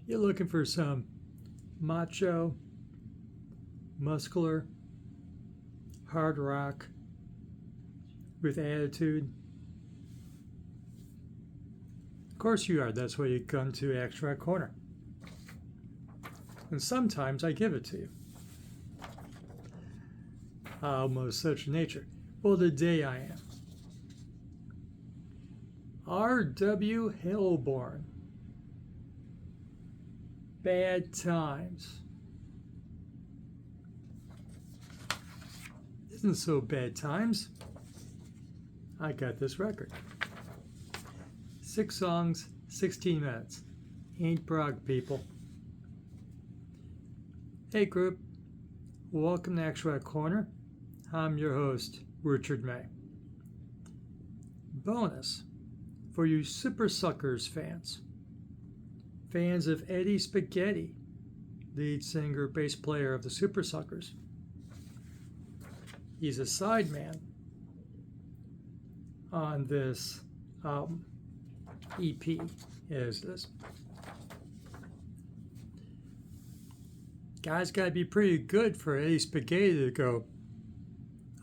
You're looking for some macho, muscular, hard rock with attitude. Of course you are. That's why you come to Action Rock Corner. And sometimes I give it to you. Almost such nature. Well, today I am. R.W. Hellborn. Bad Times. Isn't so bad times. I got this record. 6 songs, 16 minutes. Ain't brag, people. Hey group, welcome to Action Rock Corner. I'm your host, Richard May. Bonus for you Super Suckers fans. Fans of Eddie Spaghetti, lead singer, bass player of the Super Suckers. He's a sideman on this album. EP is this. Guy's got to be pretty good for Eddie Spaghetti to go,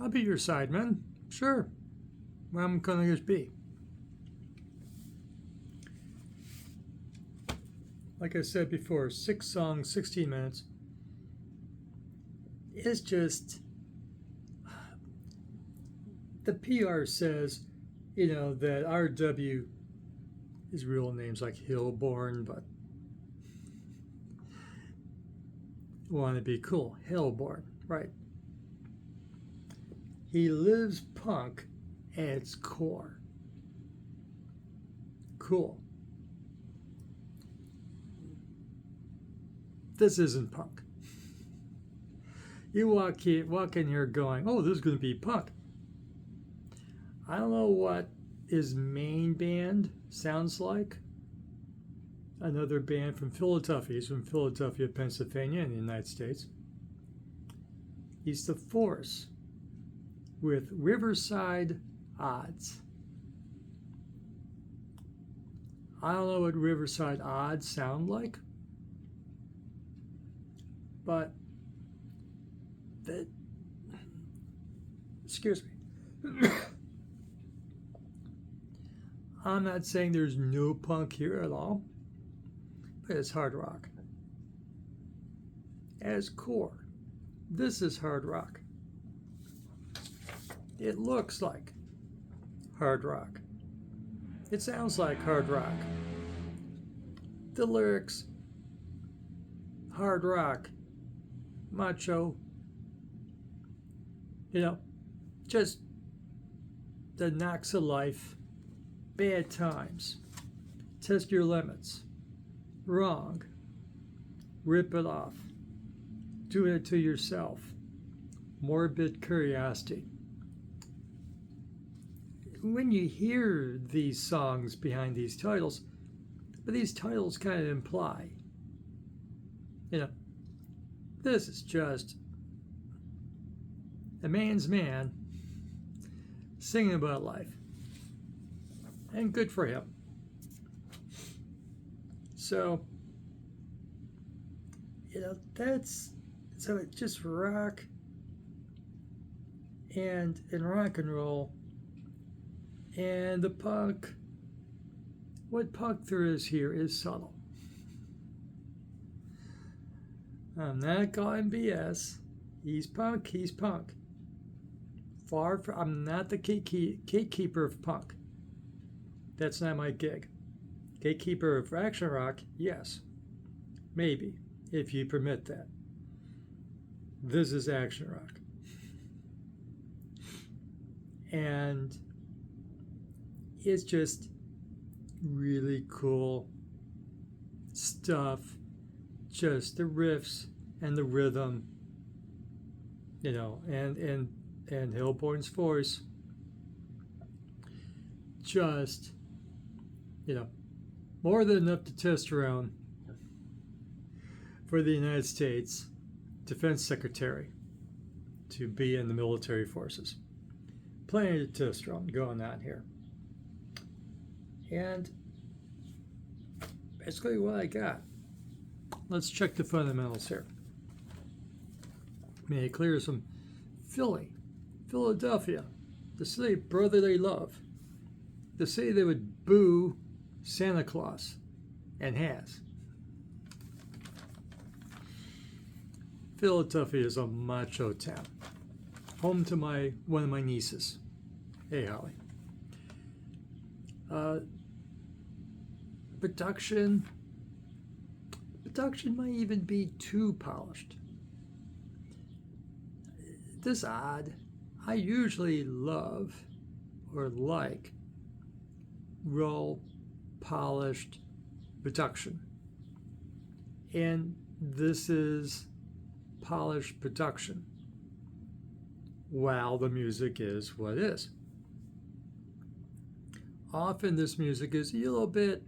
I'll be your sideman. Sure. Where I'm going to just be. Like I said before, 6 songs, 16 minutes. It's just, the PR says, that R.W. his real name's like Hellborn, but want to be cool. Hellborn, right. He lives punk at its core. Cool. This isn't punk. You walk in here going, oh, this is going to be punk. I don't know what his main band sounds like. Another band from Philadelphia. He's from Philadelphia, Pennsylvania, in the United States. He's the force with Riverside Odds. I don't know what Riverside Odds sound like, but excuse me. I'm not saying there's no punk here at all, but it's hard rock. At its core, this is hard rock. It looks like hard rock. It sounds like hard rock. The lyrics, hard rock, macho, just the knocks of life. Bad times. Test your limits. Wrong. Rip it off. Do it to yourself. Morbid curiosity. When you hear these songs behind these titles, but these titles kind of imply, this is just a man's man singing about life. And good for him. So, it's just rock and rock and roll and the punk. What punk there is here is subtle. I'm not calling BS. He's punk. I'm not the gatekeeper of punk. That's not my gig. Gatekeeper of action rock, yes. Maybe, if you permit that. This is action rock. And it's just really cool stuff. Just the riffs and the rhythm, and Hellborn's voice. Just, more than enough to test around for the United States Defense Secretary to be in the military forces. Plenty of testosterone going on here. And basically what I got. let's check the fundamentals here. May it clear some Philadelphia, the city of brotherly love, the city that would boo Santa Claus, and has. Philadelphia is a macho town, home to one of my nieces. Hey, Holly. Production might even be too polished. This odd. I usually love or like raw, polished production. And this is polished production. While the music is what is. Often this music is the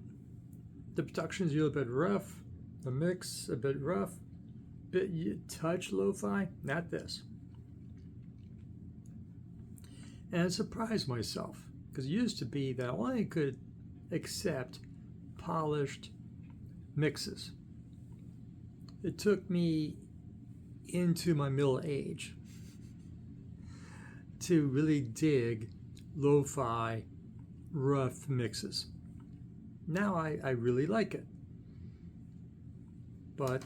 production is a little bit rough, the mix a bit rough, touch lo-fi, not this. And I surprised myself, because it used to be that I only could accept polished mixes. It took me into my middle age to really dig lo-fi, rough mixes. Now I really like it. But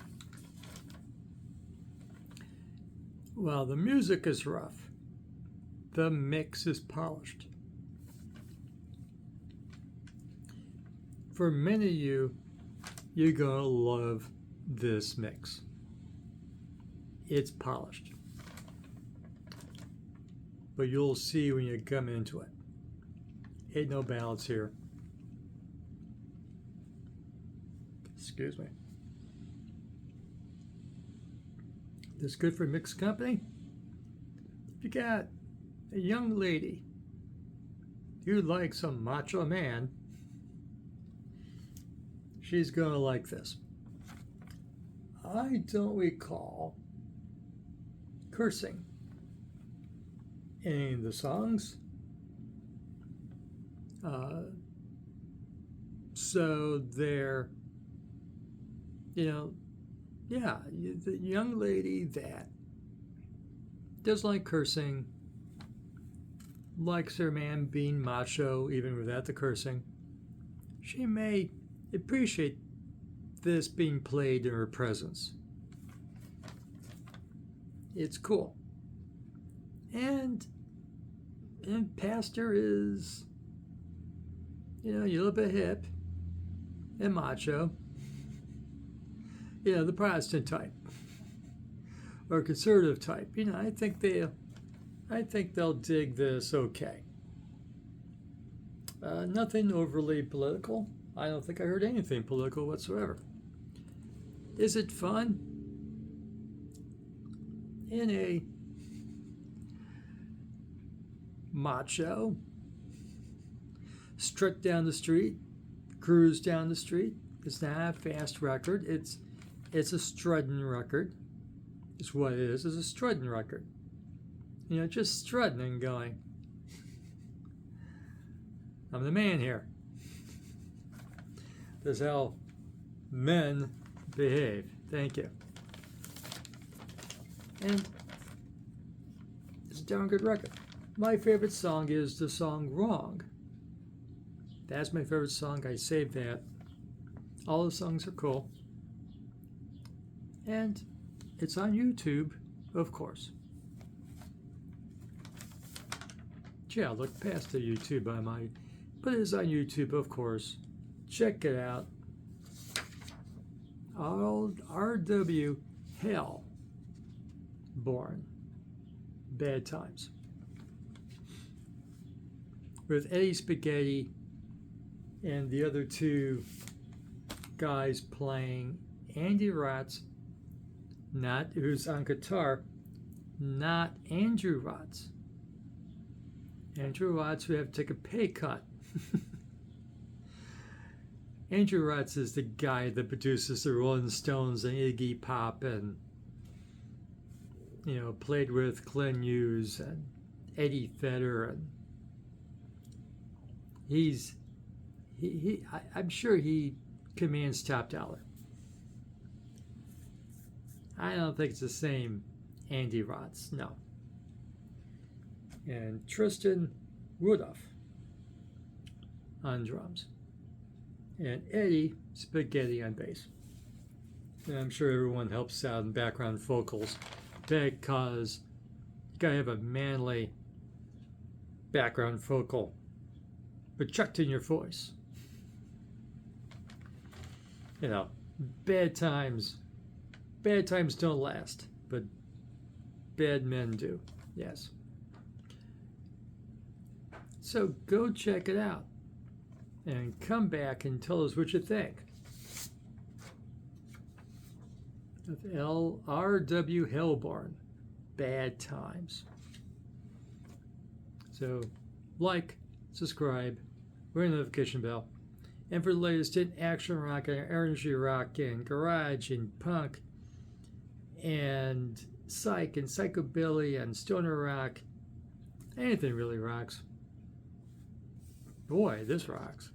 while the music is rough, the mix is polished. For many of you, you're gonna love this mix. It's polished. But you'll see when you come into it. Ain't no balance here. Excuse me. This good for mixed company? If you got a young lady who likes a macho man, she's gonna like this. I don't recall cursing in any of the songs. So they're, the young lady that doesn't like cursing, likes her man being macho even without the cursing, she may appreciate this being played in her presence. It's cool. And pastor is, a little bit hip and macho. The Protestant type or conservative type. I think they'll dig this okay. Nothing overly political. I don't think I heard anything political whatsoever. Is it fun? In a macho strut down the street, cruise down the street. It's not a fast record. It's a strutting record. It's what it is. It's a strutting record. Just strutting and going, I'm the man here. That's how men behave. Thank you. And it's a darn good record. My favorite song is the song Wrong. That's my favorite song. I saved that. All the songs are cool. And it's on YouTube, of course. Gee, I looked past the YouTube but it is on YouTube, of course. Check it out. RW Hellborn. Bad Times. With Eddie Spaghetti and the other two guys playing. Andy Rotz, who's on guitar, not Andrew Rotz. Andrew Rotz would have to take a pay cut. Andrew Rotz is the guy that produces the Rolling Stones and Iggy Pop and, played with Glenn Hughes and Eddie Vedder, and I'm sure he commands top dollar. I don't think it's the same Andy Rotz, no. And Tristan Rudolph on drums. And Eddie Spaghetti on bass. And I'm sure everyone helps out in background vocals because you gotta have a manly background vocal project in your voice. You know, bad times don't last, but bad men do. Yes. So go check it out and come back and tell us what you think of R.W. Hellborn, Bad Times. So like, subscribe, ring the notification bell, and for the latest in action rock and energy rock and garage and punk and psych and psychobilly and stoner rock, anything really rocks. Boy, this rocks.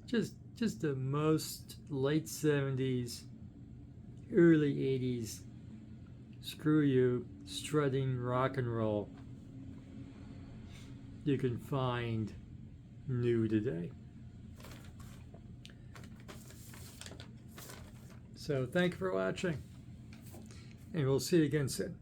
Just the most late 70s, early 80s, screw you, strutting rock and roll you can find new today. So thank you for watching, and we'll see you again soon.